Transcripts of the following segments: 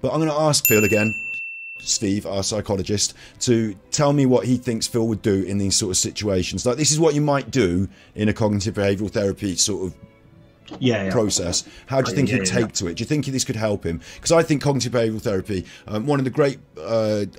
But I'm going to ask Phil again, Steve, our psychologist, to tell me what he thinks Phil would do in these sort of situations. Like, this is what you might do in a cognitive behavioural therapy sort of process. How do you think he'd take to it? Do you think this could help him? Because I think cognitive behavioural therapy, one of the great,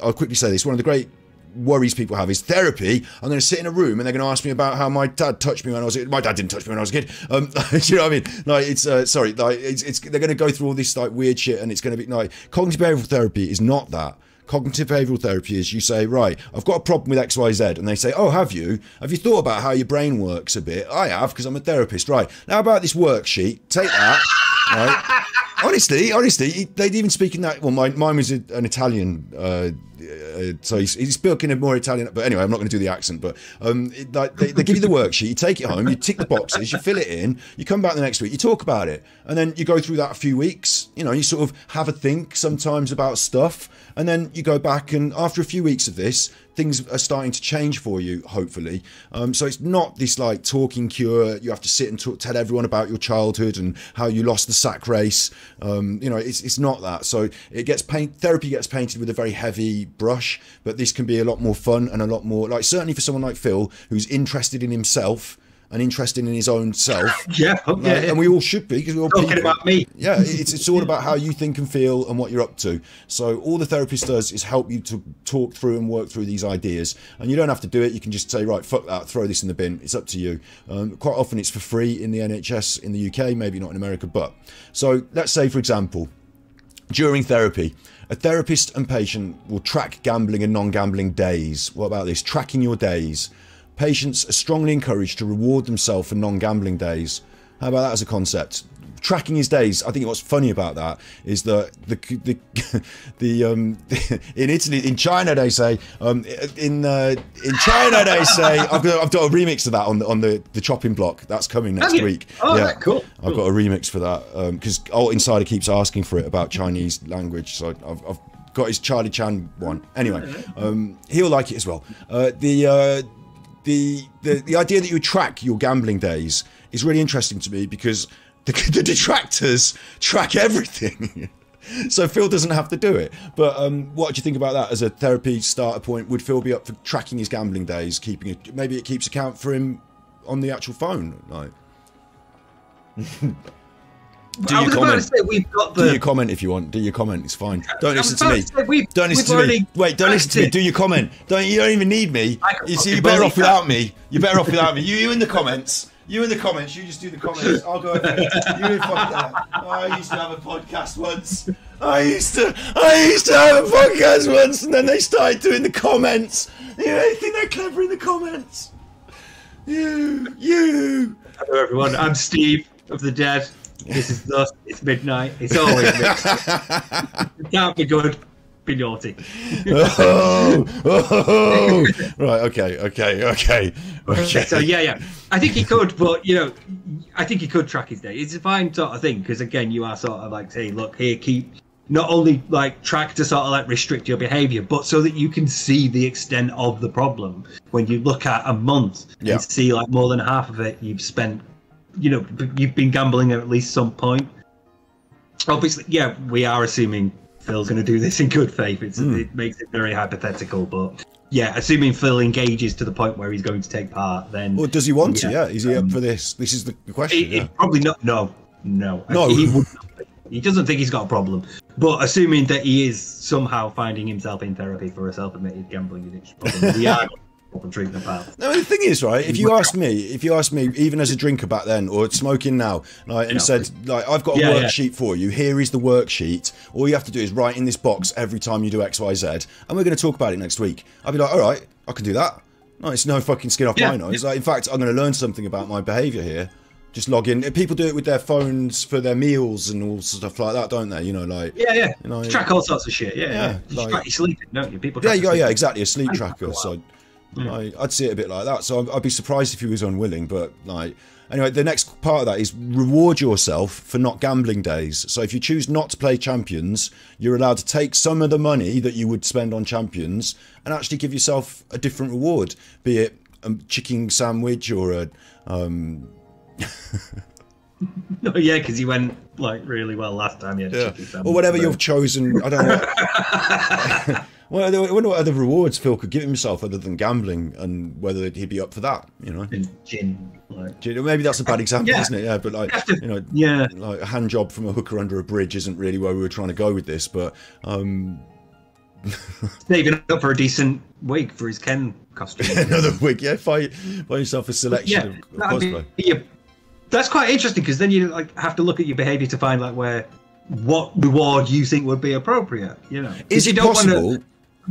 I'll quickly say this, one of the great worries people have is therapy. I'm going to sit in a room and they're going to ask me about how my dad touched me when I was a kid. My dad didn't touch me when I was a kid. Do you know what I mean? Like, it's sorry, like it's they're going to go through all this like weird shit, and it's going to be like, cognitive behavioural therapy is not that. Cognitive behavioural therapy is, you say, right, I've got a problem with XYZ, and they say, oh, have you thought about how your brain works a bit? I have, because I'm a therapist. Right, now about this worksheet, take that. Right, honestly, they'd even speak in that. Well, mine was an Italian, so he's speaking a more Italian. But anyway, I'm not going to do the accent. But they give you the worksheet, you take it home, you tick the boxes, you fill it in, you come back the next week, you talk about it, and then you go through that a few weeks. You know, you sort of have a think sometimes about stuff, and then you go back, and after a few weeks of this, things are starting to change for you, hopefully. So it's not this like talking cure. You have to sit and tell everyone about your childhood and how you lost the sack race. You know, it's not that. So therapy gets painted with a very heavy brush, but this can be a lot more fun and a lot more, like, certainly for someone like Phil, who's interested in himself and interested in his own self. And we all should be, because we're all talking about me. Yeah, it's all about how you think and feel and what you're up to. So all the therapist does is help you to talk through and work through these ideas, and you don't have to do it. You can just say, right, fuck that, throw this in the bin. It's up to you. Quite often it's for free in the NHS in the UK, maybe not in America. But so let's say, for example, during therapy, a therapist and patient will track gambling and non-gambling days. What about this? Tracking your days. Patients are strongly encouraged to reward themselves for non-gambling days. How about that as a concept? Tracking his days. I think what's funny about that is that in Italy, in China they say, in China they say, I've got a remix of that on the chopping block. That's coming next week. Oh, yeah, cool. I've got a remix for that because Alt Insider keeps asking for it about Chinese language, so I've got his Charlie Chan one. Anyway, he'll like it as well. The idea that you track your gambling days is really interesting to me, because the detractors track everything. So Phil doesn't have to do it. But what do you think about that as a therapy starter point? Would Phil be up for tracking his gambling days, maybe it keeps account for him on the actual phone? Like, do you comment? Do you comment if you want? Do you comment? It's fine. Don't listen to me. Don't listen to me. Wait, don't listen to me. Do you comment? You don't even need me. You see, you're better off without me. You're better off without me. You in the comments. You in the comments. You just do the comments. I'll go ahead. You fuck that. Oh, I used to have a podcast once. I used to have a podcast once, and then they started doing the comments. They think they're clever in the comments. You. Hello, everyone. I'm Steve of the Dead. This is us. It's midnight. It's always midnight. It can't be good. Be naughty. Oh. Right. Okay. So yeah. I think he could, but you know, I think he could track his day. It's a fine sort of thing, because again, you are sort of like saying, look, here, keep not only like track to sort of like restrict your behaviour, but so that you can see the extent of the problem. When you look at a month and see like more than half of it you've spent. You know, you've been gambling at least some point. Obviously, yeah, we are assuming Phil's going to do this in good faith. It makes it very hypothetical, but yeah, assuming Phil engages to the point where he's going to take part, then. Well, does he want to? Yeah, is he up for this? This is the question. Probably not. No. He doesn't think he's got a problem, but assuming that he is somehow finding himself in therapy for a self-admitted gambling addiction problem, we are. Treatment path. No, the thing is, right, if you ask me, even as a drinker back then, or smoking now, like, and said, like, I've got a worksheet for you, here is the worksheet, all you have to do is write in this box every time you do XYZ, and we're going to talk about it next week. I'd be like, alright, I can do that. No, it's no fucking skin off my nose. Like, in fact, I'm going to learn something about my behaviour here. Just log in. People do it with their phones for their meals and all stuff like that, don't they? You know, like you know, track all sorts of shit. Yeah. You track your sleeping, don't you? People. Exactly, a sleep tracker. So. I'd see it a bit like that, so I'd be surprised if he was unwilling. But like, anyway, the next part of that is reward yourself for not gambling days. So if you choose not to play Champions, you're allowed to take some of the money that you would spend on Champions and actually give yourself a different reward, be it a chicken sandwich or a yeah, because he went like really well last time. Yeah, or whatever you've chosen. I don't know. Well, I wonder what other rewards Phil could give himself other than gambling, and whether he'd be up for that. You know, gin. Like, maybe that's a bad example, isn't it? Yeah, but like like a hand job from a hooker under a bridge isn't really where we were trying to go with this. But saving up for a decent wig for his Ken costume. Another wig, yeah. Buy yourself a selection of cosplay. That's quite interesting, because then you like have to look at your behaviour to find like what reward you think would be appropriate. You know, is it possible?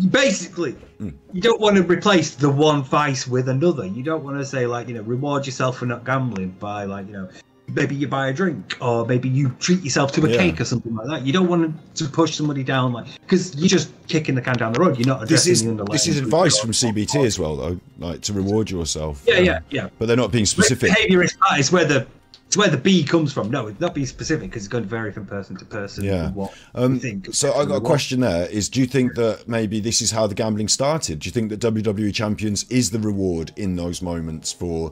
Basically, you don't want to replace the one vice with another. You don't want to say like, you know, reward yourself for not gambling by like, you know, maybe you buy a drink, or maybe you treat yourself to a cake or something like that. You don't want to push somebody down, like, because you're just kicking the can down the road. You're not addressing the underlying. This is advice from CBT as well, though, like to reward yourself. Yeah. But they're not being specific. Behaviour is where the B comes from. No, it's not being specific, because it's going to vary from person to person. Yeah. What you think. So I got a question there. Do you think that maybe this is how the gambling started? Do you think that WWE Champions is the reward in those moments for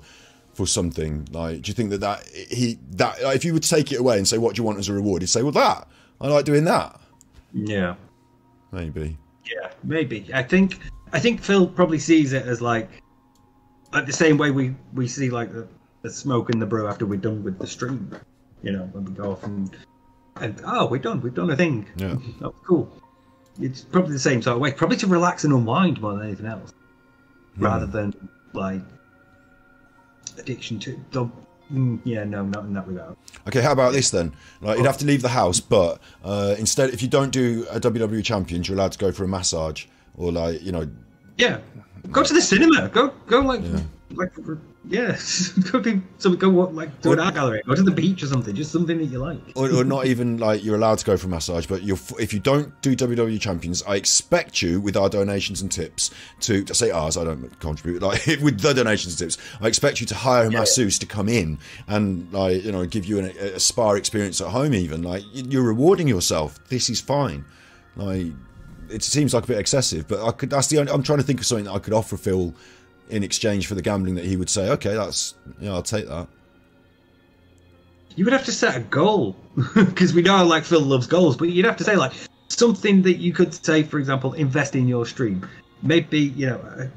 something? Like, do you think that if you would take it away and say, what do you want as a reward? He'd say, well, that. I like doing that. Yeah. Maybe. Yeah, maybe. I think Phil probably sees it as like the same way we see like the smoke in the brew after we're done with the stream. You know, when we go off and we're done. We've done a thing. Yeah. Oh, cool. It's probably the same sort of way. Probably to relax and unwind more than anything else, rather than like addiction to. Yeah, no, not in that regard. Okay, how about this then? Like, you'd have to leave the house, but instead, if you don't do a WWE Champions, you're allowed to go for a massage, or like, you know. Yeah, go to the cinema. Go like. Yeah, could be something. Go like to an art gallery, go to the beach or something. Just something that you like. Or not even like you're allowed to go for a massage, but if you don't do WWE Champions, I expect you, with our donations and tips, to say ours. I don't contribute. Like with the donations and tips, I expect you to hire a masseuse to come in and like, you know, give you a spa experience at home. Even like you're rewarding yourself. This is fine. Like, it seems like a bit excessive, but I'm trying to think of something that I could offer Phil in exchange for the gambling that he would say, okay, I'll take that. You would have to set a goal, because we know like Phil loves goals, but you'd have to say like something that you could say, for example, invest in your stream. Maybe, you know,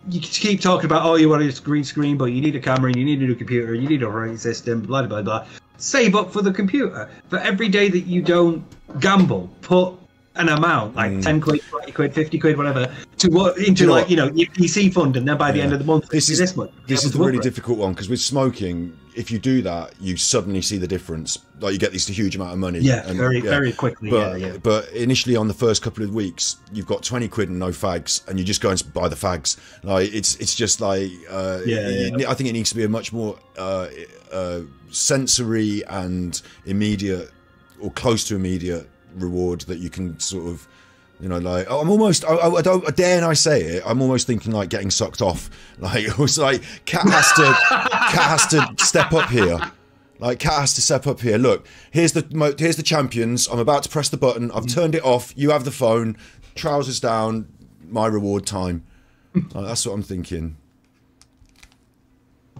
you keep talking about, oh, you want a green screen, but you need a camera, and you need a new computer, you need a operating system, blah, blah, blah. Save up for the computer. For every day that you don't gamble, put an amount, like 10 quid, 20 quid, 50 quid, whatever, into your PC fund, and then by the end of the month, this is much. This is the really difficult one, because with smoking, if you do that, you suddenly see the difference. Like, you get this huge amount of money. Yeah, very quickly. But initially, on the first couple of weeks, you've got 20 quid and no fags, and you just go and buy the fags. Like, it's just like, I think it needs to be a much more sensory and immediate, or close to immediate, reward that you can sort of, you know, like, I'm almost, I don't dare I say it, I'm almost thinking like getting sucked off. Like, it was like Cat has to step up here. Like, Cat has to step up here. Look, here's the champions. I'm about to press the button. I've turned it off. You have the phone. Trousers down. My reward time. Like, that's what I'm thinking.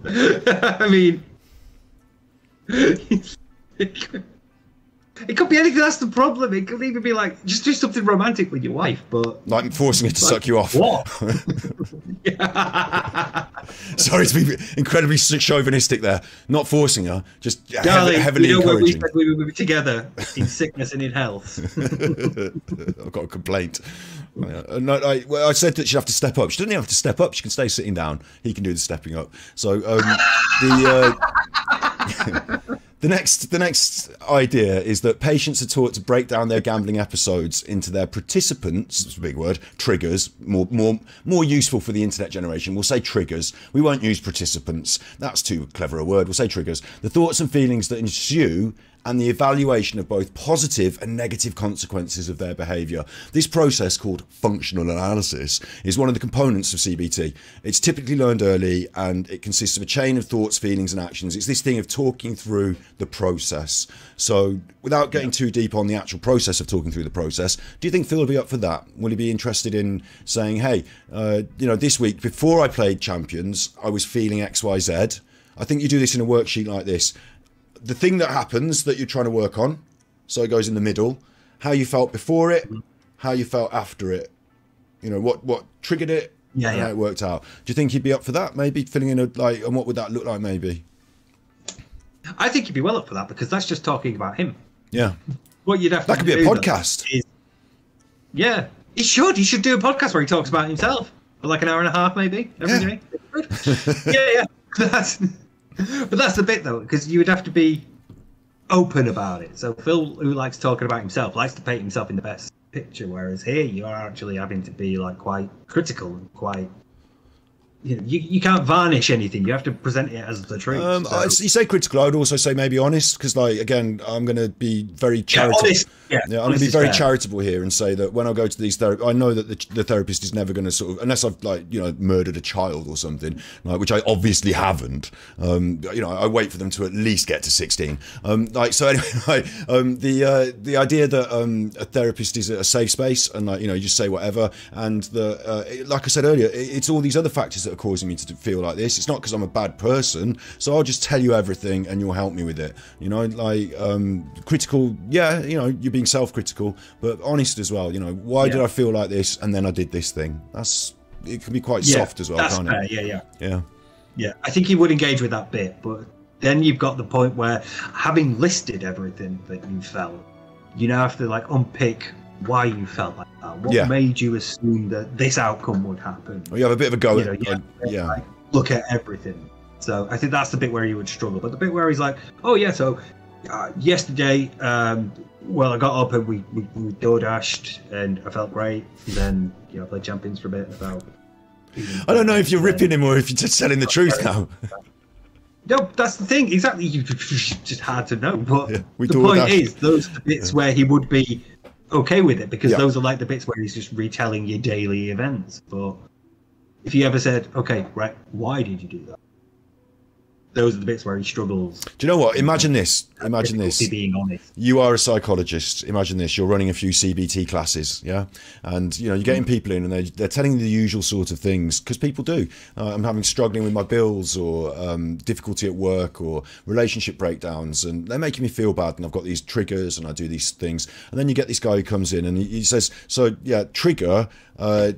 I mean, it could be anything. That's the problem. It could even be like, just do something romantic with your wife, but like forcing her to suck you off. What? Sorry to be incredibly chauvinistic there. Not forcing her, just Darling, heavily encouraging. We said we would be together in sickness and in health. I've got a complaint. No, I said that she'd have to step up. She doesn't even have to step up. She can stay sitting down. He can do the stepping up. So The next idea is that patients are taught to break down their gambling episodes into their participants, it's a big word, triggers, more useful for the internet generation. We'll say triggers. We won't use participants. That's too clever a word. We'll say triggers. The thoughts and feelings that ensue, and the evaluation of both positive and negative consequences of their behaviour. This process, called functional analysis, is one of the components of CBT. It's typically learned early, and it consists of a chain of thoughts, feelings and actions. It's this thing of talking through the process. So without getting too deep on the actual process of talking through the process, do you think Phil will be up for that? Will he be interested in saying, hey, you know, this week, before I played Champions, I was feeling XYZ. I think you do this in a worksheet like this. the thing that happens that you're trying to work on, so it goes in the middle, how you felt before it, how you felt after it, you know, what triggered it, and how it worked out. Do you think he'd be up for that? Maybe filling in and what would that look like? Maybe. I think he'd be well up for that, because that's just talking about him. Yeah. What you'd have to that could be a podcast. Yeah, he should do a podcast where he talks about himself for like an hour and a half, maybe every day. Yeah. But that's the bit though, because you would have to be open about it. So Phil, who likes talking about himself, likes to paint himself in the best picture, whereas here you are actually having to be like quite critical and quite, you know, you can't varnish anything. You have to present it as the truth. You say critical. I would also say maybe honest, because, like, again, I'm going to be very charitable. I'm going to be very charitable here and say that when I go to these therapists, I know that the therapist is never going to sort of, unless I've, like, you know, murdered a child or something, like, which I obviously haven't. You know, I wait for them to at least get to 16. So anyway, the idea that a therapist is a safe space and, like, you know, you just say whatever, and like I said earlier, it's all these other factors that are causing me to feel like this. It's not because I'm a bad person, so I'll just tell you everything and you'll help me with it, you know. Like, critical, yeah, you know, you're being self-critical, but honest as well, you know. Why did I feel like this, and then I did this thing? It can be quite soft as well, can't it? Yeah, I think he would engage with that bit, but then you've got the point where, having listed everything that you felt, you now have to, like, unpick why you felt like that. What made you assume that this outcome would happen? Well, you have a bit of a go at like, look at everything. So I think that's the bit where he would struggle. But the bit where he's like, oh yeah, so yesterday, well, I got up and we door-dashed and I felt great. And then, you know, I played Champions for a bit. I don't know if you're ripping him or if you're just telling the truth now. No, that's the thing. Exactly. It's just hard to know. But the point is, those are the bits where he would be okay with it, because those are like the bits where he's just retelling your daily events. But if you ever said, okay, right, why did you do that? Those are the bits where he struggles. Do you know what? Imagine this. Imagine this. Being honest. You are a psychologist. Imagine this. You're running a few CBT classes, yeah? And, you know, you're getting people in and they're telling you the usual sort of things, because people do. I'm struggling with my bills, or difficulty at work, or relationship breakdowns, and they're making me feel bad, and I've got these triggers and I do these things. And then you get this guy who comes in and he says, so, yeah, trigger, I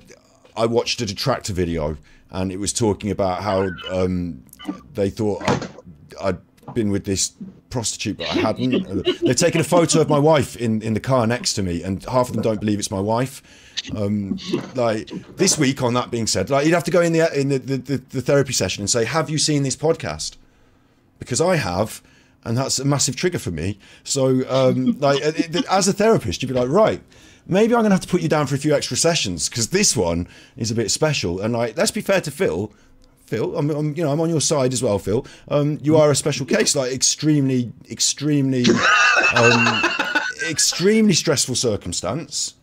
watched a detractor video, and it was talking about how they thought I'd been with this prostitute, but I hadn't. They've taken a photo of my wife in the car next to me, and half of them don't believe it's my wife. Like, this week, on that being said, like, you'd have to go in the therapy session and say, have you seen this podcast? Because I have, and that's a massive trigger for me. So, like, as a therapist, you'd be like, right, maybe I'm going to have to put you down for a few extra sessions, because this one is a bit special. And, like, let's be fair to Phil. Phil, I'm on your side as well, Phil. You are a special case, like, extremely stressful circumstance,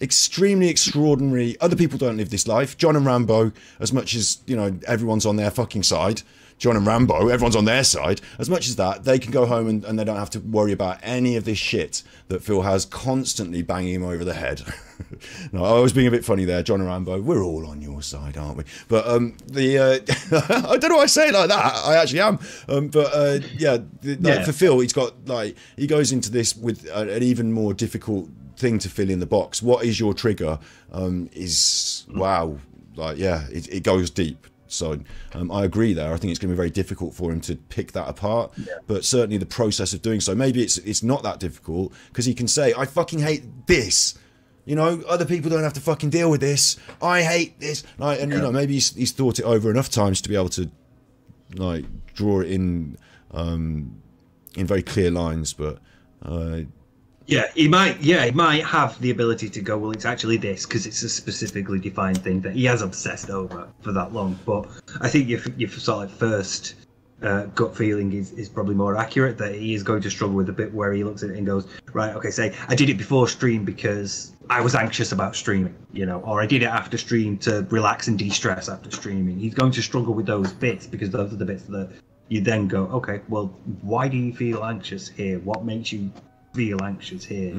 extremely extraordinary. Other people don't live this life. John and Rambo, as much as, you know, everyone's on their fucking side. John and Rambo, everyone's on their side. As much as that, they can go home and they don't have to worry about any of this shit that Phil has constantly banging him over the head. No, I was being a bit funny there. John and Rambo, we're all on your side, aren't we? But I don't know why I say it like that. I actually am. For Phil, he's got, like, he goes into this with an even more difficult thing to fill in the box. What is your trigger? Wow. Like, yeah, it goes deep. So I agree there. I think it's going to be very difficult for him to pick that apart, but certainly the process of doing so, maybe it's not that difficult, because he can say, I fucking hate this, you know, other people don't have to fucking deal with this, I hate this, like, and you know, maybe he's thought it over enough times to be able to, like, draw it in very clear lines. But he might have the ability to go, well, it's actually this, because it's a specifically defined thing that he has obsessed over for that long. But I think your sort of first gut feeling is probably more accurate, that he is going to struggle with the bit where he looks at it and goes, right, okay, say I did it before stream because I was anxious about streaming, you know, or I did it after stream to relax and de-stress after streaming. He's going to struggle with those bits, because those are the bits that you then go, okay, well, why do you feel anxious here? What makes you feel anxious here?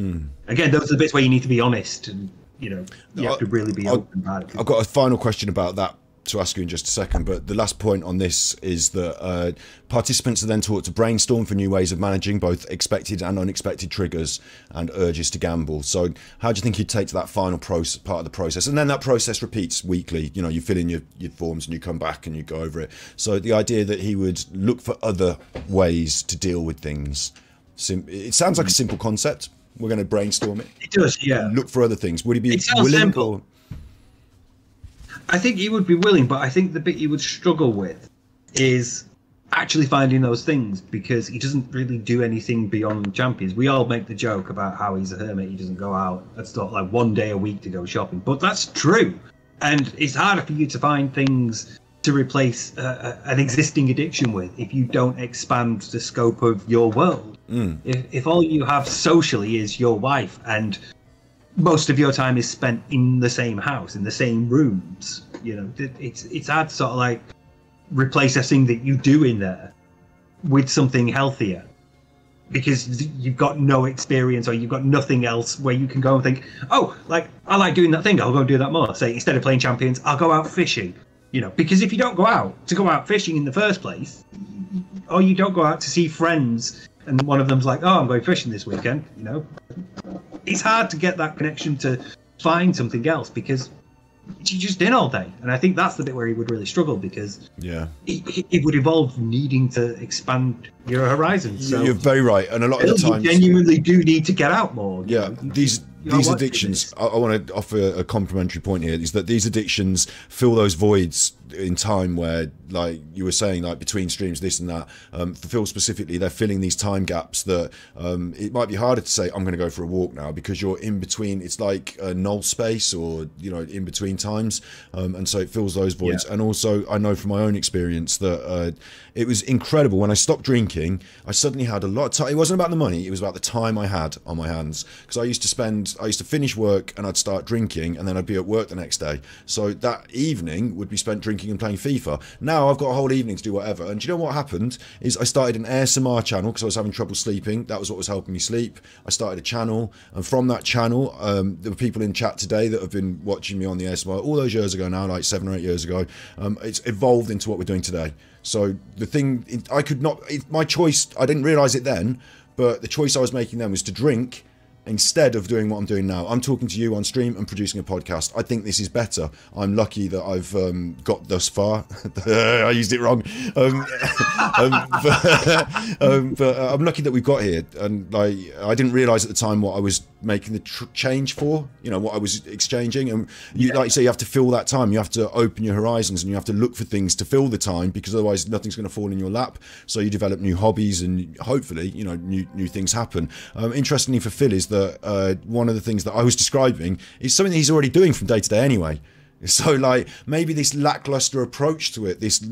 Again, those are the bits where you need to be honest, and, you know, you have to really be open about it. I've got a final question about that to ask you in just a second, but the last point on this is that participants are then taught to brainstorm for new ways of managing both expected and unexpected triggers and urges to gamble. So how do you think you'd take to that final part of the process? And then that process repeats weekly. You know, you fill in your forms and you come back and you go over it. So the idea that he would look for other ways to deal with things, it sounds like a simple concept. We're going to brainstorm it. It does, yeah. Look for other things. Would he be willing? Simple. I think he would be willing, but I think the bit he would struggle with is actually finding those things, because he doesn't really do anything beyond Champions. We all make the joke about how he's a hermit. He doesn't go out. It's not like one day a week to go shopping, but that's true. And it's harder for you to find things to replace an existing addiction with if you don't expand the scope of your world. If all you have socially is your wife and most of your time is spent in the same house, in the same rooms, you know, it's hard to sort of like replace a thing that you do in there with something healthier, because you've got no experience or you've got nothing else where you can go and think, oh, like, I like doing that thing, I'll go and do that more. Say, instead of playing Champions, I'll go out fishing. You know, because if you don't go out fishing in the first place, or you don't go out to see friends, and one of them's like, oh, I'm going fishing this weekend, you know, it's hard to get that connection to find something else, because you're just in all day. And I think that's the bit where he would really struggle, because it would involve needing to expand your horizons. So you're very right. And a lot of the times you genuinely do need to get out more. Yeah, these addictions, I want to offer a complimentary point here, is that these addictions fill those voids in time where, like you were saying, like between streams, this and that. For Phil specifically, they're filling these time gaps that it might be harder to say, I'm going to go for a walk now, because you're in between. It's like a null space, or, you know, in between times. And so it fills those voids. Yeah. And also, I know from my own experience that it was incredible. When I stopped drinking, I suddenly had a lot of time. It wasn't about the money, it was about the time I had on my hands. Because I used to finish work and I'd start drinking, and then I'd be at work the next day. So that evening would be spent drinking and playing FIFA. Now I've got a whole evening to do whatever. And do you know what happened? Is I started an ASMR channel because I was having trouble sleeping. That was what was helping me sleep. I started a channel, and from that channel, there were people in chat today that have been watching me on the ASMR all those years ago now, like 7 or 8 years ago. It's evolved into what we're doing today. So the thing, I could not, my choice, I didn't realise it then, but the choice I was making then was to drink instead of doing what I'm doing now. I'm talking to you on stream and producing a podcast. I think this is better. I'm lucky that I've got thus far. I used it wrong. But I'm lucky that we've got here. And like, I didn't realise at the time what I was making the change for, you know, what I was exchanging. And you, like you say, you have to fill that time. You have to open your horizons, and you have to look for things to fill the time, because otherwise nothing's going to fall in your lap. So you develop new hobbies, and hopefully, you know, new things happen. Interestingly for Phil is that one of the things that I was describing is something that he's already doing from day to day anyway. So like, maybe this lackluster approach to it, this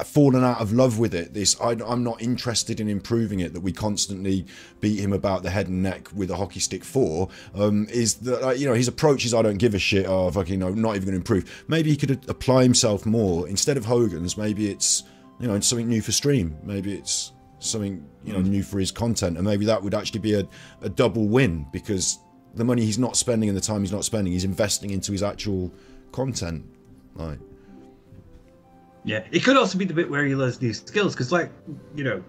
falling out of love with it, this I'm not interested in improving it, that we constantly beat him about the head and neck with a hockey stick for, is that, you know, his approach is, I don't give a shit, oh fucking no, not even going to improve. Maybe he could apply himself more. Instead of Hogan's, maybe it's, you know, something new for stream. Maybe it's something, you know, new for his content, and maybe that would actually be a double win, because the money he's not spending and the time he's not spending, he's investing into his actual content. Like, yeah, it could also be the bit where he learns new skills, because, like, you know,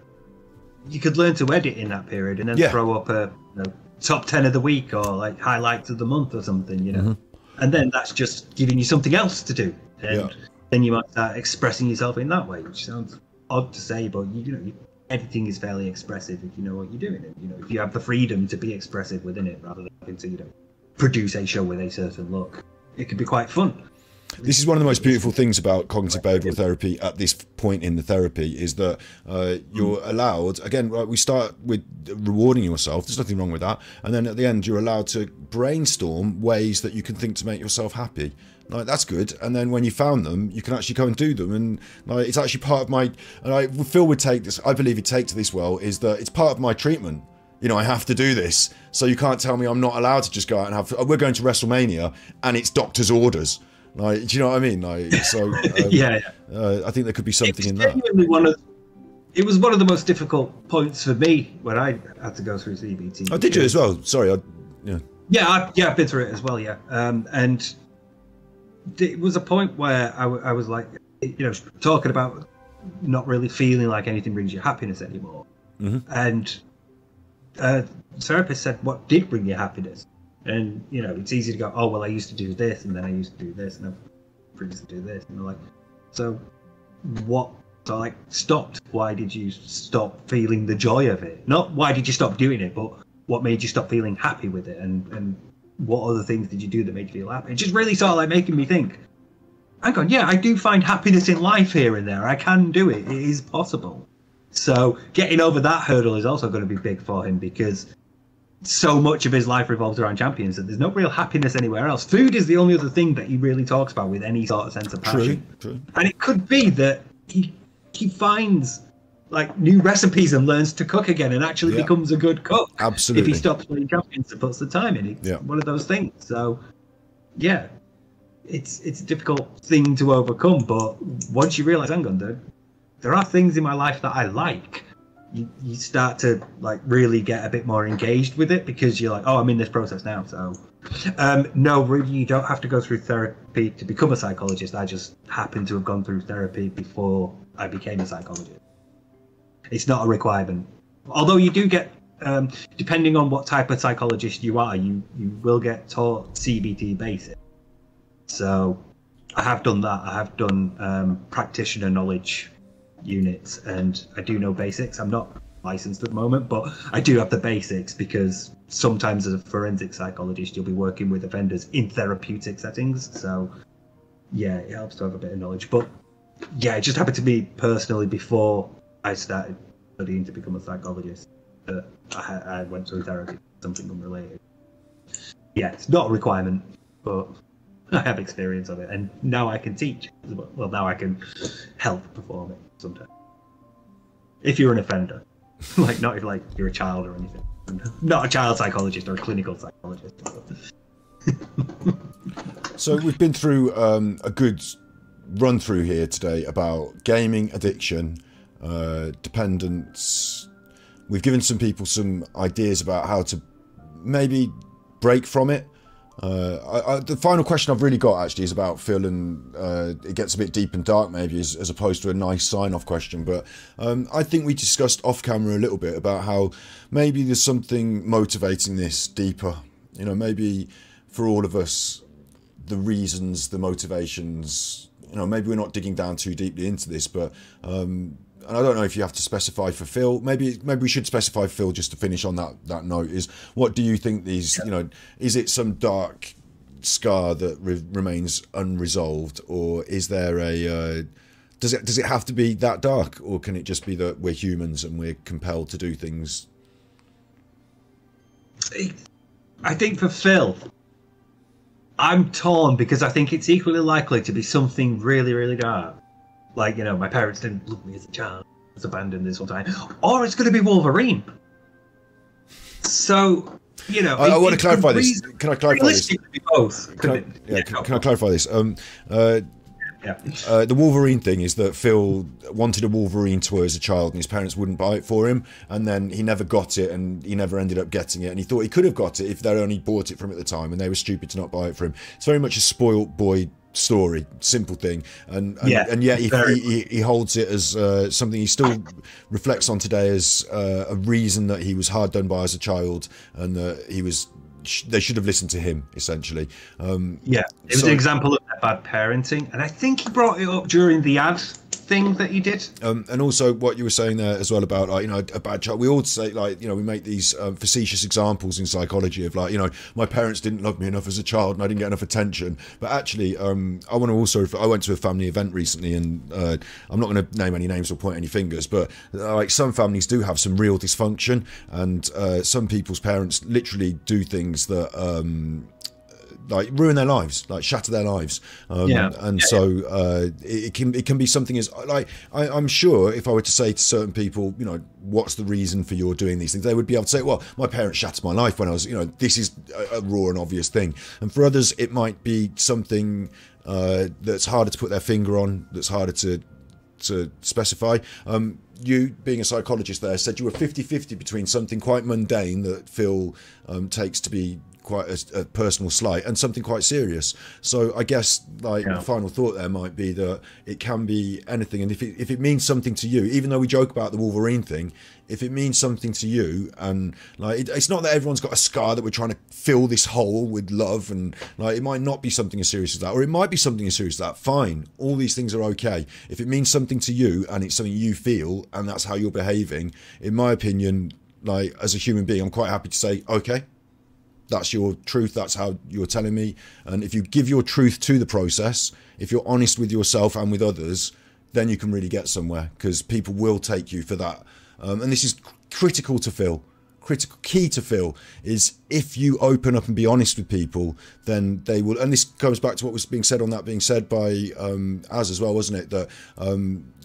you could learn to edit in that period and then throw up a, you know, top 10 of the week, or like highlights of the month or something, you know, and then that's just giving you something else to do, and then you might start expressing yourself in that way, which sounds odd to say, but you know, editing is fairly expressive if you know what you're doing. You know, if you have the freedom to be expressive within it, rather than having to, you know, produce a show with a certain look, it could be quite fun. This is one of the most beautiful things about cognitive behavioural therapy at this point in the therapy, is that you're allowed, again, we start with rewarding yourself, there's nothing wrong with that, and then at the end you're allowed to brainstorm ways that you can think to make yourself happy. Like, that's good. And then when you found them, you can actually go and do them. And like, it's actually part of my, and Phil would take this, I believe he'd take to this well, is that it's part of my treatment. You know, I have to do this. So you can't tell me I'm not allowed to just go out and have, we're going to WrestleMania and it's doctor's orders. Like, do you know what I mean? Like, so I think there could be something in that. It was one of the most difficult points for me when I had to go through CBT. Oh, did you as well? Sorry. I've been through it as well. Yeah. And it was a point where I was like, talking about not really feeling like anything brings you happiness anymore. And therapist said, what did bring you happiness? And it's easy to go, oh well, I used to do this, and then I used to do this, and I previously do this, and they're like, so what? So like stopped. Why did you stop feeling the joy of it? Not why did you stop doing it, but what made you stop feeling happy with it, and what other things did you do that made you feel happy? It just really started like making me think. I'm going, yeah, I do find happiness in life here and there. I can do it. It is possible. So getting over that hurdle is also going to be big for him, because so much of his life revolves around champions that there's no real happiness anywhere else. Food is the only other thing that he really talks about with any sort of sense of passion. True. And it could be that he finds like new recipes and learns to cook again and actually becomes a good cook. Absolutely. If he stops playing champions and puts the time in. It's one of those things. So yeah, it's a difficult thing to overcome, but once you realise, hang on, there are things in my life that I like, you start to like really get a bit more engaged with it, because you're like, oh, I'm in this process now. So no, really, you don't have to go through therapy to become a psychologist. I just happened to have gone through therapy before I became a psychologist. It's not a requirement, although you do get, depending on what type of psychologist you are, you will get taught CBT basics. So I have done that. I have done practitioner knowledge units, and I do know basics. I'm not licensed at the moment, but I do have the basics, because sometimes as a forensic psychologist you'll be working with offenders in therapeutic settings. So yeah, it helps to have a bit of knowledge. But yeah, it just happened to me personally before I started studying to become a psychologist that I went through therapy, something unrelated. Yeah, it's not a requirement, but I have experience of it, and now I can teach. Well, now I can help perform it sometimes. If you're an offender, like not if like you're a child or anything. I'm not a child psychologist or a clinical psychologist. So we've been through a good run through here today about gaming addiction, dependence. We've given some people some ideas about how to maybe break from it. The final question I've really got actually is about Phil, and it gets a bit deep and dark maybe, as opposed to a nice sign-off question, but I think we discussed off camera a little bit about how maybe there's something motivating this deeper. Maybe for all of us, the reasons, the motivations, maybe we're not digging down too deeply into this, but and I don't know if you have to specify for Phil. Maybe we should specify Phil, just to finish on that note. Is what do you think these? Is it some dark scar that remains unresolved, or is there a? Does it have to be that dark, or can it just be that we're humans and we're compelled to do things? I think for Phil, I'm torn, because I think it's equally likely to be something really, really dark. Like, my parents didn't love me as a child, I was abandoned this one time. Or it's going to be Wolverine. So, I want to clarify this. Can I clarify this? Both. Can I clarify this? The Wolverine thing is that Phil wanted a Wolverine toy as a child, and his parents wouldn't buy it for him, and then he never got it, and he never ended up getting it, and he thought he could have got it if they'd only bought it for him at the time, and they were stupid to not buy it for him. It's very much a spoilt boy story, simple thing, and yet he holds it as something he still reflects on today as a reason that he was hard done by as a child, and that they should have listened to him, essentially. It was an example of bad parenting, and I think he brought it up during the ad thing that he did. And also what you were saying there as well about, like, a bad child. We all say, like, we make these facetious examples in psychology of, like, my parents didn't love me enough as a child and I didn't get enough attention. But actually, I went to a family event recently, and I'm not going to name any names or point any fingers, but like some families do have some real dysfunction, and some people's parents literally do things that like ruin their lives, like shatter their lives, so it can be something as like I'm sure if I were to say to certain people, what's the reason for your doing these things, they would be able to say, well, my parents shattered my life when I was, this is a raw and obvious thing. And for others, it might be something that's harder to put their finger on, that's harder to specify. You, being a psychologist there, said you were 50-50 between something quite mundane that Phil takes to be quite a personal slight and something quite serious. So I guess like the final thought there might be that it can be anything, and if it means something to you, even though we joke about the Wolverine thing, if it means something to you, and like it's not that everyone's got a scar that we're trying to fill this hole with love, and like it might not be something as serious as that, or it might be something as serious as that. Fine, all these things are okay. If it means something to you and it's something you feel and that's how you're behaving, in my opinion, like as a human being, I'm quite happy to say, okay, that's your truth, that's how you're telling me. And if you give your truth to the process, if you're honest with yourself and with others, then you can really get somewhere, because people will take you for that. And this is critical to Phil. Critical key to Phil is if you open up and be honest with people, then they will. And this goes back to what was being said on that being said by Az as well, wasn't it? That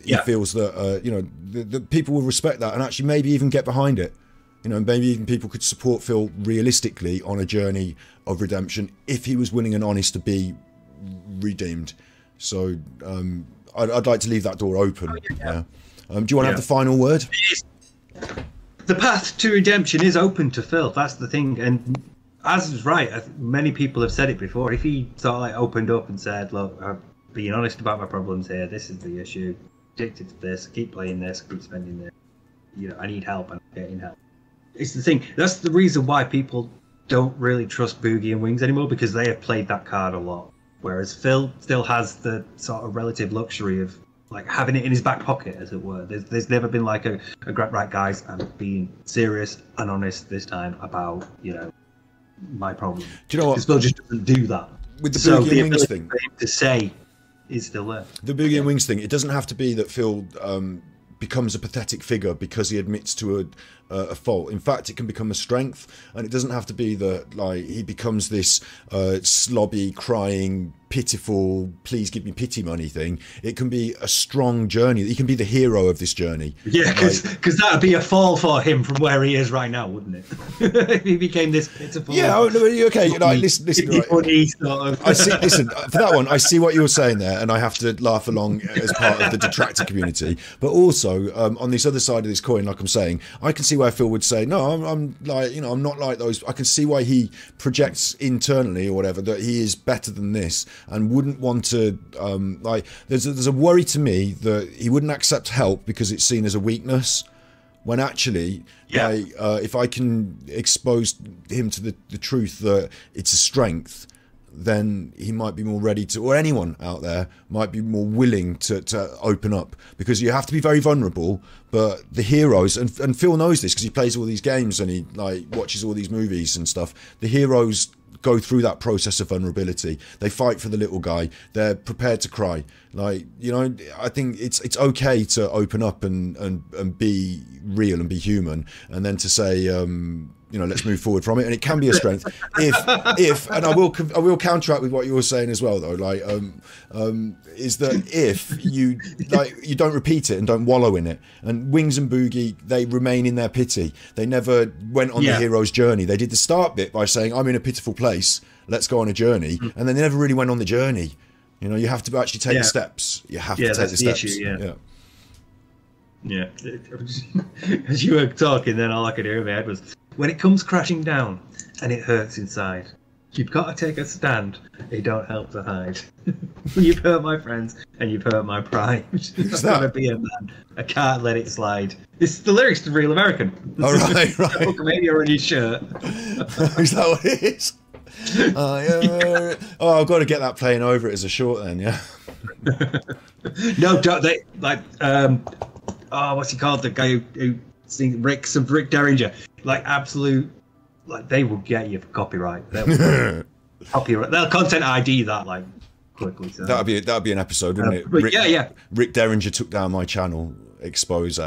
he feels that you know the people will respect that and actually maybe even get behind it. You know, maybe even people could support Phil realistically on a journey of redemption if he was willing and honest to be redeemed. So I'd like to leave that door open. Do you want to have the final word? The path to redemption is open to Phil. That's the thing. And Az is right. Many people have said it before. If he sort of like opened up and said, look, I'm being honest about my problems here. This is the issue. Addicted to this. I keep playing this. I keep spending this. You know, I need help and I'm getting help. It's the thing. That's the reason why people don't really trust Boogie and Wings anymore, because they have played that card a lot. Whereas Phil still has the sort of relative luxury of like having it in his back pocket, as it were. There's never been like a right, guys, I'm being serious and honest this time about, you know, my problem. Do you know what? Phil just doesn't do that. With the Boogie and Wings thing, to say is still there. The Boogie and Wings thing, it doesn't have to be that Phil becomes a pathetic figure because he admits to a fault. In fact, it can become a strength, and it doesn't have to be that like he becomes this slobby, crying, pitiful, please give me pity money thing. It can be a strong journey. He can be the hero of this journey. Yeah, because that would be a fall for him from where he is right now, wouldn't it? If he became this pitiful. Yeah, okay. You know, listen. Right. Sort of. I see. Listen, for that one, I see what you're saying there, and I have to laugh along as part of the detractor community. But also, on this other side of this coin, like I'm saying, I can see why Phil would say, no, I'm like, you know, I'm not like those. I can see why he projects internally or whatever that he is better than this, and wouldn't want to like. There's a worry to me that he wouldn't accept help because it's seen as a weakness, when actually, if I can expose him to the truth that it's a strength, then he might be more ready to, or anyone out there might be more willing to open up, because you have to be very vulnerable. But the heroes, and Phil knows this because he plays all these games and he like watches all these movies and stuff, the heroes go through that process of vulnerability. They fight for the little guy. They're prepared to cry. Like, you know, I think it's okay to open up and be real and be human, and then to say, you know, let's move forward from it. And it can be a strength if and I will counteract with what you were saying as well, though, like is that if you don't repeat it and don't wallow in it. And Wings and Boogie, they remain in their pity. They never went on the hero's journey. They did the start bit by saying, I'm in a pitiful place, let's go on a journey, and then they never really went on the journey. You know, you have to actually take the steps. You have to take the steps. Issue, yeah. As you were talking, then all I could hear in my head was, when it comes crashing down and it hurts inside, you've got to take a stand. It don't help to hide. You've hurt my friends and you've hurt my pride. I'm gonna be a man. I can't let it slide. It's the lyrics to Real American. Oh, right. Maybe on his shirt. Is that what it is? Oh, I've got to get that playing over it as a short then, yeah. No, don't they like what's he called? The guy who sings Rick Derringer. Like absolute, like they will get you for copyright. They'll copyright. They'll content ID that like quickly. So. That'd be an episode, wouldn't it? Rick, Rick Derringer took down my channel expose.